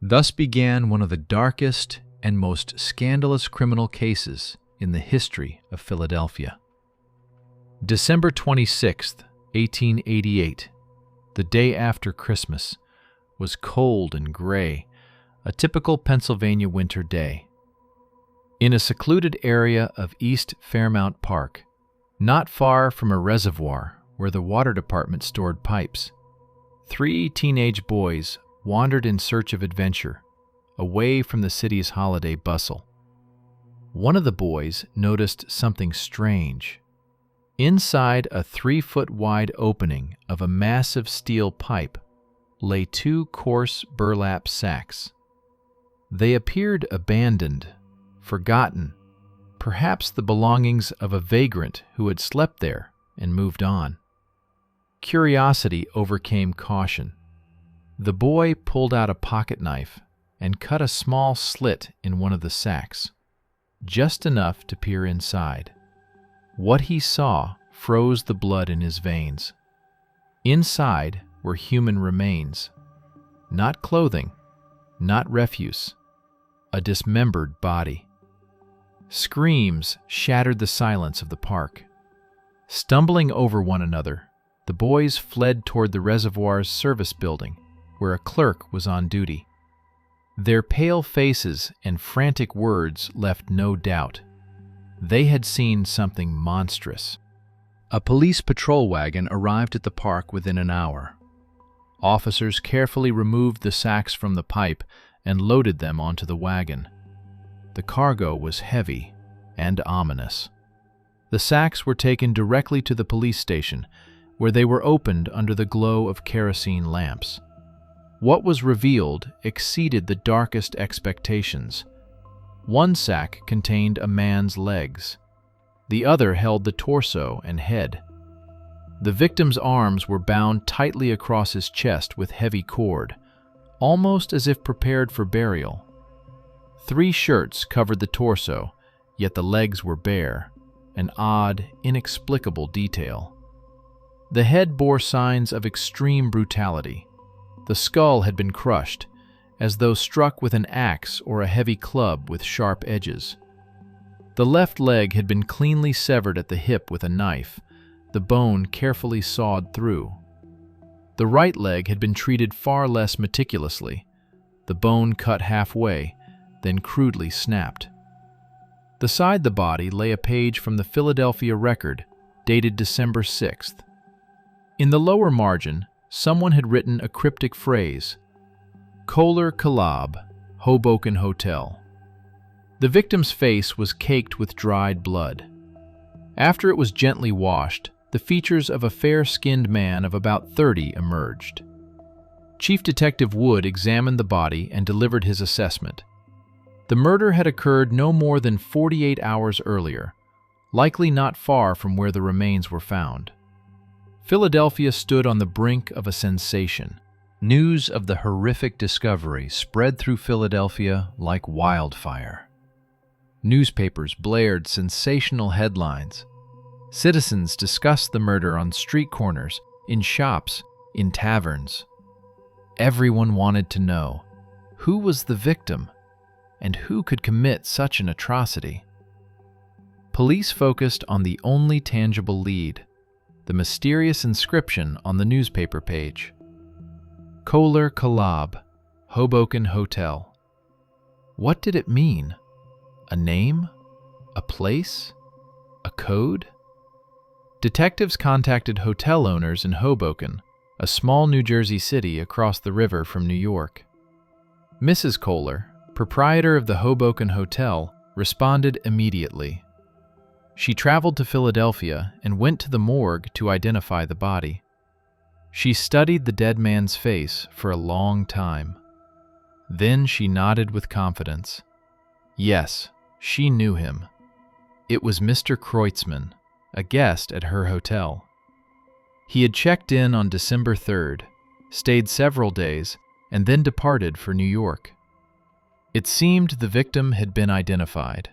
Thus began one of the darkest and most scandalous criminal cases in the history of Philadelphia. December 26, 1888, the day after Christmas, was cold and gray, a typical Pennsylvania winter day. In a secluded area of East Fairmount Park, not far from a reservoir where the water department stored pipes, 3 teenage boys wandered in search of adventure, away from the city's holiday bustle. One of the boys noticed something strange. Inside a 3-foot-wide opening of a massive steel pipe lay 2 coarse burlap sacks. They appeared abandoned, forgotten, perhaps the belongings of a vagrant who had slept there and moved on. Curiosity overcame caution. The boy pulled out a pocket knife and cut a small slit in one of the sacks, just enough to peer inside. What he saw froze the blood in his veins. Inside were human remains, not clothing, not refuse, a dismembered body. Screams shattered the silence of the park. Stumbling over one another, the boys fled toward the reservoir's service building, where a clerk was on duty. Their pale faces and frantic words left no doubt. They had seen something monstrous. A police patrol wagon arrived at the park within an hour. Officers carefully removed the sacks from the pipe and loaded them onto the wagon. The cargo was heavy and ominous. The sacks were taken directly to the police station, where they were opened under the glow of kerosene lamps. What was revealed exceeded the darkest expectations. One sack contained a man's legs. The other held the torso and head. The victim's arms were bound tightly across his chest with heavy cord, almost as if prepared for burial. 3 shirts covered the torso, yet the legs were bare, an odd, inexplicable detail. The head bore signs of extreme brutality. The skull had been crushed, as though struck with an axe or a heavy club with sharp edges. The left leg had been cleanly severed at the hip with a knife, the bone carefully sawed through. The right leg had been treated far less meticulously, the bone cut halfway, then crudely snapped. Beside the body lay a page from the Philadelphia Record, dated December 6th. In the lower margin, someone had written a cryptic phrase, Kohler Kalab, Hoboken Hotel. The victim's face was caked with dried blood. After it was gently washed, the features of a fair-skinned man of about 30 emerged. Chief Detective Wood examined the body and delivered his assessment. The murder had occurred no more than 48 hours earlier, likely not far from where the remains were found. Philadelphia stood on the brink of a sensation. News of the horrific discovery spread through Philadelphia like wildfire. Newspapers blared sensational headlines. Citizens discussed the murder on street corners, in shops, in taverns. Everyone wanted to know, who was the victim, and who could commit such an atrocity? Police focused on the only tangible lead, the mysterious inscription on the newspaper page. Kohler Kalab, Hoboken Hotel. What did it mean? A name? A place? A code? Detectives contacted hotel owners in Hoboken, a small New Jersey city across the river from New York. Mrs. Kohler, proprietor of the Hoboken Hotel, responded immediately. She traveled to Philadelphia and went to the morgue to identify the body. She studied the dead man's face for a long time. Then she nodded with confidence. Yes, she knew him. It was Mr. Kreutzmann, a guest at her hotel. He had checked in on December 3rd, stayed several days, and then departed for New York. It seemed the victim had been identified.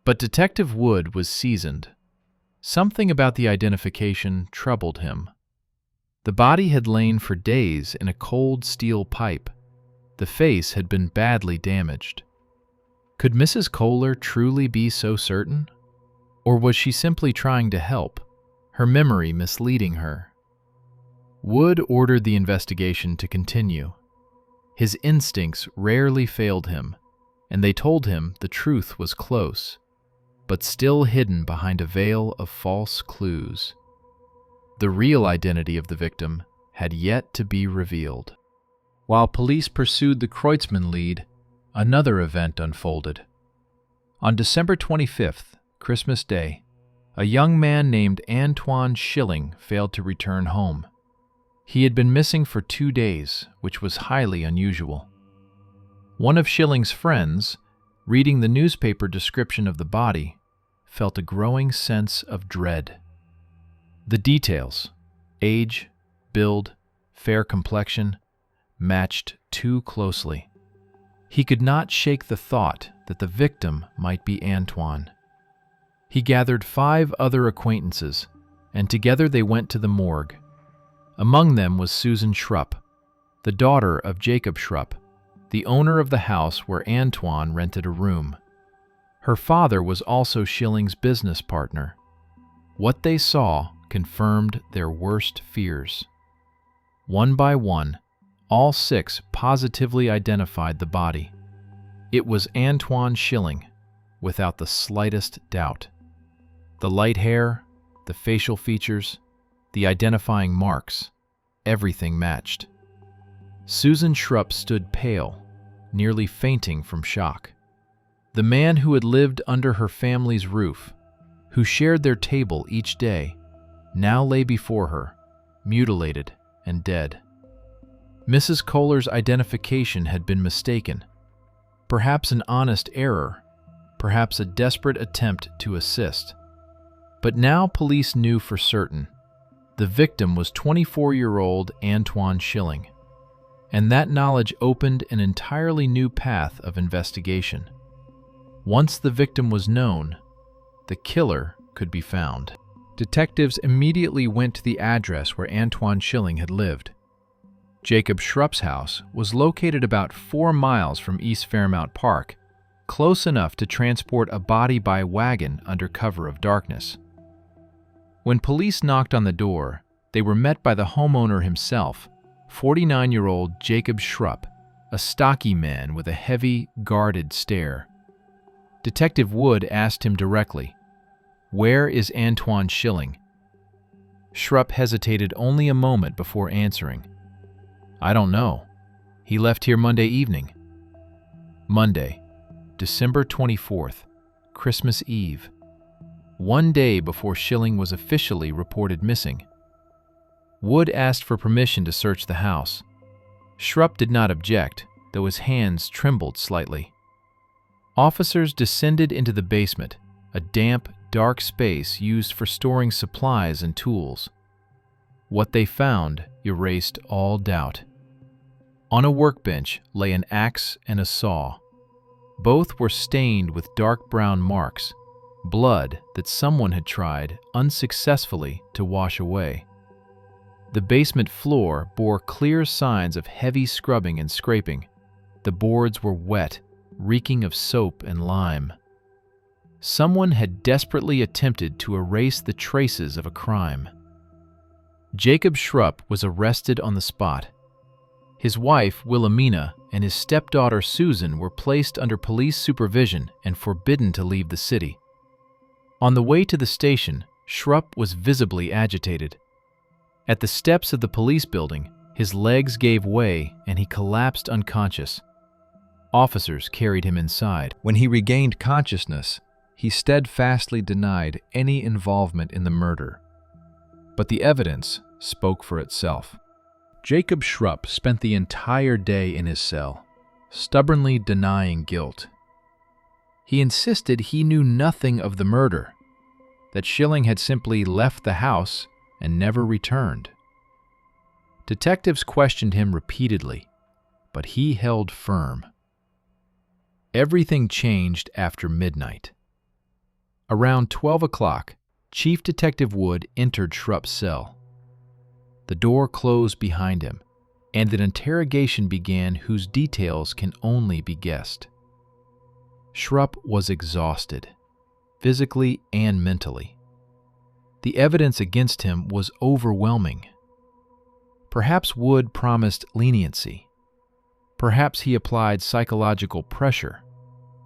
But Detective Wood was seasoned. Something about the identification troubled him. The body had lain for days in a cold steel pipe. The face had been badly damaged. Could Mrs. Kohler truly be so certain? Or was she simply trying to help, her memory misleading her? Wood ordered the investigation to continue. His instincts rarely failed him, and they told him the truth was close, but still hidden behind a veil of false clues. The real identity of the victim had yet to be revealed. While police pursued the Kreutzmann lead, another event unfolded. On December 25th, Christmas Day, a young man named Antoine Schilling failed to return home. He had been missing for 2 days, which was highly unusual. One of Schilling's friends, reading the newspaper description of the body, felt a growing sense of dread. The details, age, build, fair complexion, matched too closely. He could not shake the thought that the victim might be Antoine. He gathered 5 other acquaintances, and together they went to the morgue. Among them was Susan Schrupp, the daughter of Jacob Schrupp, the owner of the house where Antoine rented a room. Her father was also Schilling's business partner. What they saw confirmed their worst fears. One by one, all 6 positively identified the body. It was Antoine Schilling, without the slightest doubt. The light hair, the facial features, the identifying marks, everything matched. Susan Schrupp stood pale, nearly fainting from shock. The man who had lived under her family's roof, who shared their table each day, now lay before her, mutilated and dead. Mrs. Kohler's identification had been mistaken. Perhaps an honest error, perhaps a desperate attempt to assist. But now police knew for certain. The victim was 24-year-old Antoine Schilling, and that knowledge opened an entirely new path of investigation. Once the victim was known, the killer could be found. Detectives immediately went to the address where Antoine Schilling had lived. Jacob Schrupp's house was located about 4 miles from East Fairmount Park, close enough to transport a body by wagon under cover of darkness. When police knocked on the door, they were met by the homeowner himself, 49-year-old Jacob Schrupp, a stocky man with a heavy, guarded stare. Detective Wood asked him directly, "Where is Antoine Schilling?" Schrupp hesitated only a moment before answering, "I don't know. He left here Monday evening." Monday, December 24th, Christmas Eve. 1 day before Schilling was officially reported missing. Wood asked for permission to search the house. Schrupp did not object, though his hands trembled slightly. Officers descended into the basement, a damp, dark space used for storing supplies and tools. What they found erased all doubt. On a workbench lay an axe and a saw. Both were stained with dark brown marks, blood that someone had tried unsuccessfully to wash away. The basement floor bore clear signs of heavy scrubbing and scraping. The boards were wet, reeking of soap and lime. Someone had desperately attempted to erase the traces of a crime. Jacob Schrupp was arrested on the spot. His wife, Wilhelmina, and his stepdaughter, Susan, were placed under police supervision and forbidden to leave the city. On the way to the station, Schrupp was visibly agitated. At the steps of the police building, his legs gave way and he collapsed unconscious. Officers carried him inside. When he regained consciousness, he steadfastly denied any involvement in the murder. But the evidence spoke for itself. Jacob Schrupp spent the entire day in his cell, stubbornly denying guilt. He insisted he knew nothing of the murder, that Schilling had simply left the house and never returned. Detectives questioned him repeatedly, but he held firm. Everything changed after midnight. Around 12 o'clock, Chief Detective Wood entered Schrupp's cell. The door closed behind him, and an interrogation began whose details can only be guessed. Schrupp was exhausted, physically and mentally. The evidence against him was overwhelming. Perhaps Wood promised leniency. Perhaps he applied psychological pressure,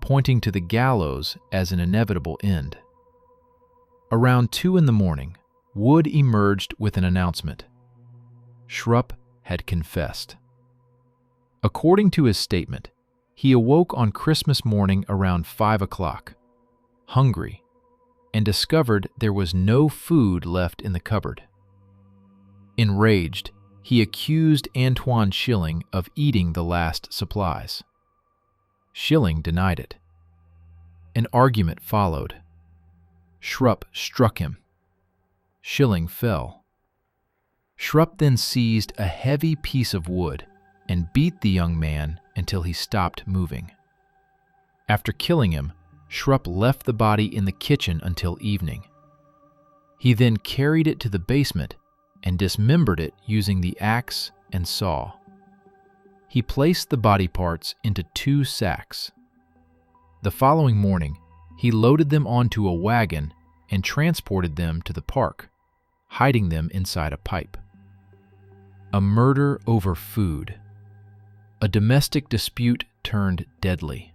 pointing to the gallows as an inevitable end. Around 2 a.m, Wood emerged with an announcement. Schrupp had confessed. According to his statement, he awoke on Christmas morning around 5 o'clock, hungry, and discovered there was no food left in the cupboard. Enraged, he accused Antoine Schilling of eating the last supplies. Schilling denied it. An argument followed. Schrupp struck him. Schilling fell. Schrupp then seized a heavy piece of wood and beat the young man until he stopped moving. After killing him, Schrupp left the body in the kitchen until evening. He then carried it to the basement and dismembered it using the axe and saw. He placed the body parts into 2 sacks. The following morning, he loaded them onto a wagon and transported them to the park, hiding them inside a pipe. A murder over food. A domestic dispute turned deadly.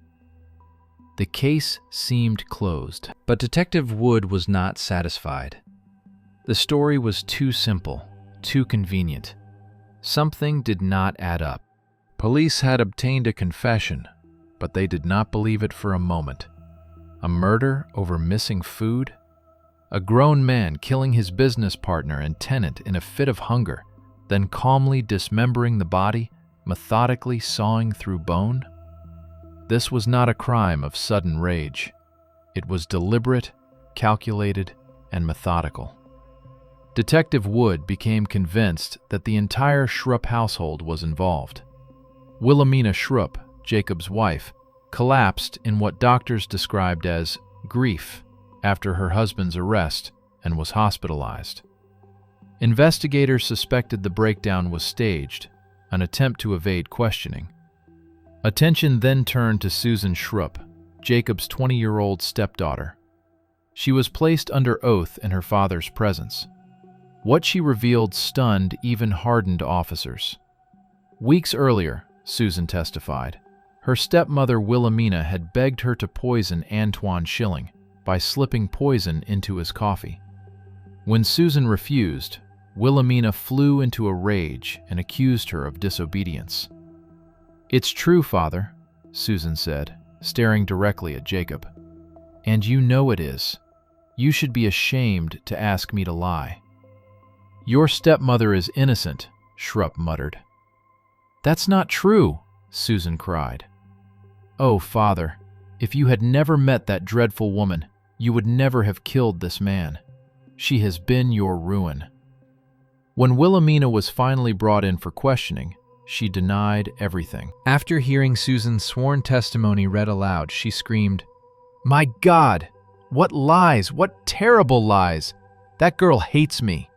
The case seemed closed, but Detective Wood was not satisfied. The story was too simple, too convenient. Something did not add up. Police had obtained a confession, but they did not believe it for a moment. A murder over missing food? A grown man killing his business partner and tenant in a fit of hunger, then calmly dismembering the body, methodically sawing through bone? This was not a crime of sudden rage. It was deliberate, calculated, and methodical. Detective Wood became convinced that the entire Schrupp household was involved. Wilhelmina Schrupp, Jacob's wife, collapsed in what doctors described as grief after her husband's arrest and was hospitalized. Investigators suspected the breakdown was staged, an attempt to evade questioning. Attention then turned to Susan Schrupp, Jacob's 20-year-old stepdaughter. She was placed under oath in her father's presence. What she revealed stunned even hardened officers. Weeks earlier, Susan testified, her stepmother Wilhelmina had begged her to poison Antoine Schilling by slipping poison into his coffee. When Susan refused, Wilhelmina flew into a rage and accused her of disobedience. "It's true, Father," Susan said, staring directly at Jacob. "And you know it is. You should be ashamed to ask me to lie." "Your stepmother is innocent," Schrupp muttered. "That's not true," Susan cried. "Oh, Father, if you had never met that dreadful woman, you would never have killed this man. She has been your ruin." When Wilhelmina was finally brought in for questioning, she denied everything. After hearing Susan's sworn testimony read aloud, she screamed, "My God! What lies! What terrible lies! That girl hates me.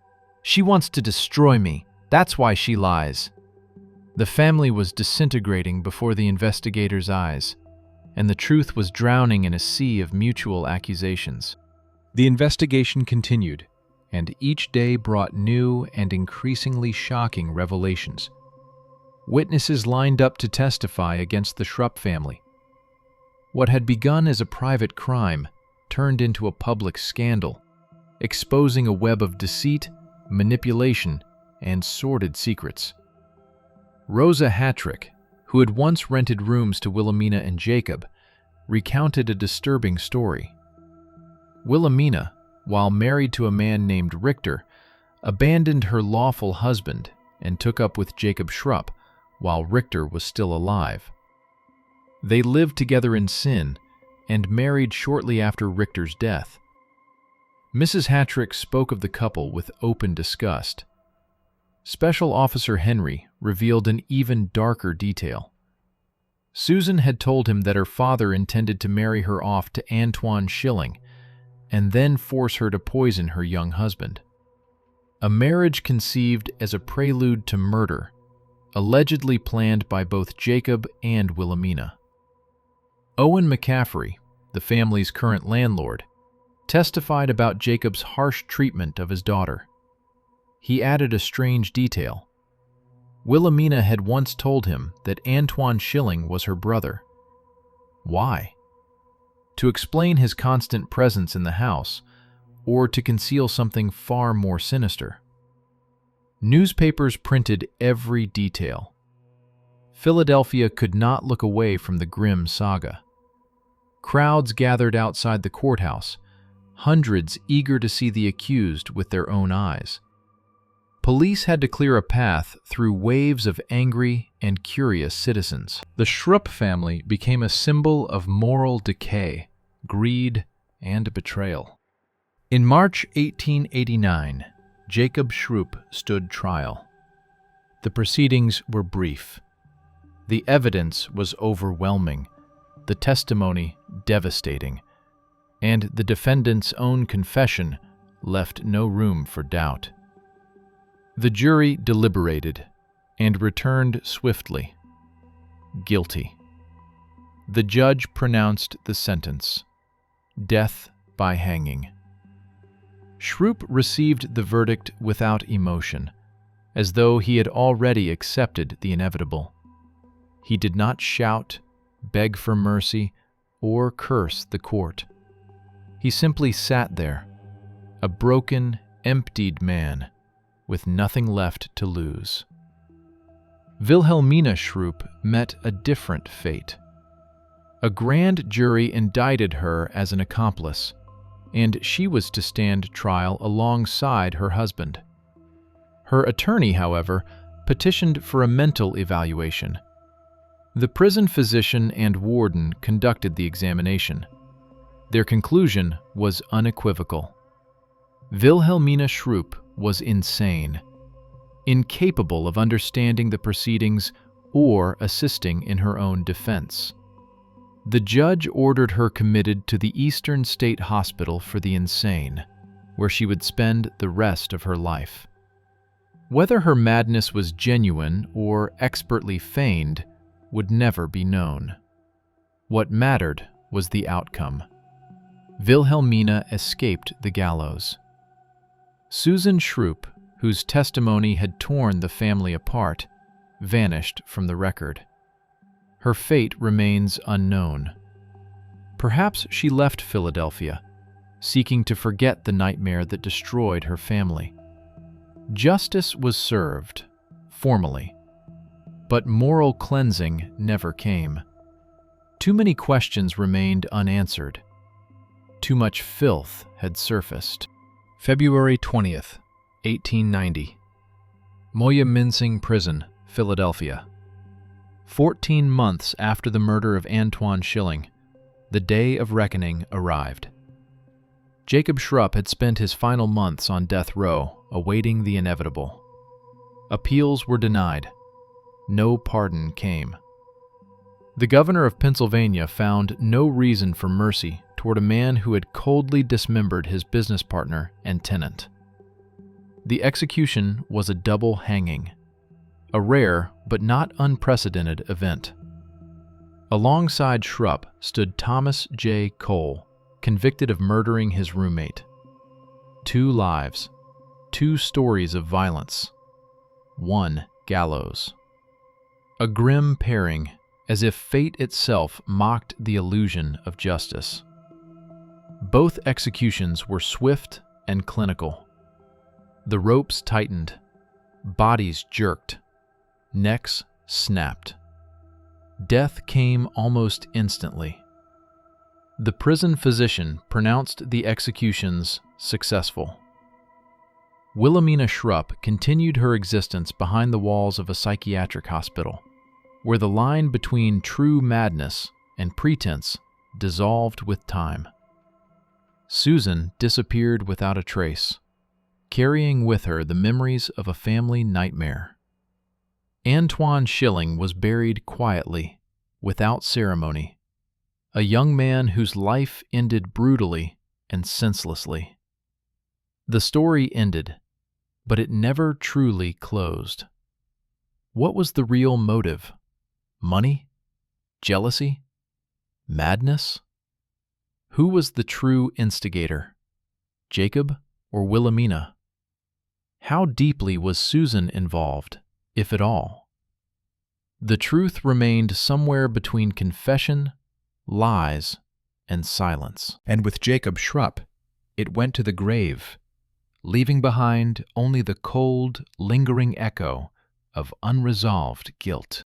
She wants to destroy me. That's why she lies." The family was disintegrating before the investigators' eyes, and the truth was drowning in a sea of mutual accusations. The investigation continued, and each day brought new and increasingly shocking revelations. Witnesses lined up to testify against the Schrupp family. What had begun as a private crime turned into a public scandal, exposing a web of deceit, manipulation, and sordid secrets. Rosa Hattrick, who had once rented rooms to Wilhelmina and Jacob, recounted a disturbing story. Wilhelmina, while married to a man named Richter, abandoned her lawful husband and took up with Jacob Schrupp while Richter was still alive. They lived together in sin and married shortly after Richter's death. Mrs. Hattrick spoke of the couple with open disgust. Special Officer Henry revealed an even darker detail. Susan had told him that her father intended to marry her off to Antoine Schilling and then force her to poison her young husband. A marriage conceived as a prelude to murder, allegedly planned by both Jacob and Wilhelmina. Owen McCaffrey, the family's current landlord, testified about Jacob's harsh treatment of his daughter. He added a strange detail. Wilhelmina had once told him that Antoine Schilling was her brother. Why? To explain his constant presence in the house, or to conceal something far more sinister? Newspapers printed every detail. Philadelphia could not look away from the grim saga. Crowds gathered outside the courthouse, hundreds eager to see the accused with their own eyes. Police had to clear a path through waves of angry and curious citizens. The Schrupp family became a symbol of moral decay, greed, and betrayal. In March 1889, Jacob Schrupp stood trial. The proceedings were brief. The evidence was overwhelming, the testimony devastating, and the defendant's own confession left no room for doubt. The jury deliberated and returned swiftly. Guilty. The judge pronounced the sentence: death by hanging. Schrupp received the verdict without emotion, as though he had already accepted the inevitable. He did not shout, beg for mercy, or curse the court. He simply sat there, a broken, emptied man, with nothing left to lose. Wilhelmina Schrupp met a different fate. A grand jury indicted her as an accomplice, and she was to stand trial alongside her husband. Her attorney, however, petitioned for a mental evaluation. The prison physician and warden conducted the examination. Their conclusion was unequivocal. Wilhelmina Schrupp was insane, incapable of understanding the proceedings or assisting in her own defense. The judge ordered her committed to the Eastern State Hospital for the Insane, where she would spend the rest of her life. Whether her madness was genuine or expertly feigned would never be known. What mattered was the outcome. Wilhelmina escaped the gallows. Susan Schrupp, whose testimony had torn the family apart, vanished from the record. Her fate remains unknown. Perhaps she left Philadelphia, seeking to forget the nightmare that destroyed her family. Justice was served, formally, but moral cleansing never came. Too many questions remained unanswered. Too much filth had surfaced. February 20th, 1890. Moyamensing Prison, Philadelphia. 14 months after the murder of Antoine Schilling, the day of reckoning arrived. Jacob Schrupp had spent his final months on death row, awaiting the inevitable. Appeals were denied. No pardon came. The governor of Pennsylvania found no reason for mercy toward a man who had coldly dismembered his business partner and tenant. The execution was a double hanging, a rare but not unprecedented event. Alongside Schrupp stood Thomas J. Cole, convicted of murdering his roommate. 2 lives, 2 stories of violence, 1 gallows. A grim pairing, as if fate itself mocked the illusion of justice. Both executions were swift and clinical. The ropes tightened, bodies jerked, necks snapped. Death came almost instantly. The prison physician pronounced the executions successful. Wilhelmina Schrupp continued her existence behind the walls of a psychiatric hospital, where the line between true madness and pretense dissolved with time. Susan disappeared without a trace, carrying with her the memories of a family nightmare. Antoine Schilling was buried quietly, without ceremony, a young man whose life ended brutally and senselessly. The story ended, but it never truly closed. What was the real motive? Money? Jealousy? Madness? Who was the true instigator? Jacob or Wilhelmina? How deeply was Susan involved, if at all? The truth remained somewhere between confession, lies, and silence. And with Jacob Schrupp, it went to the grave, leaving behind only the cold, lingering echo of unresolved guilt.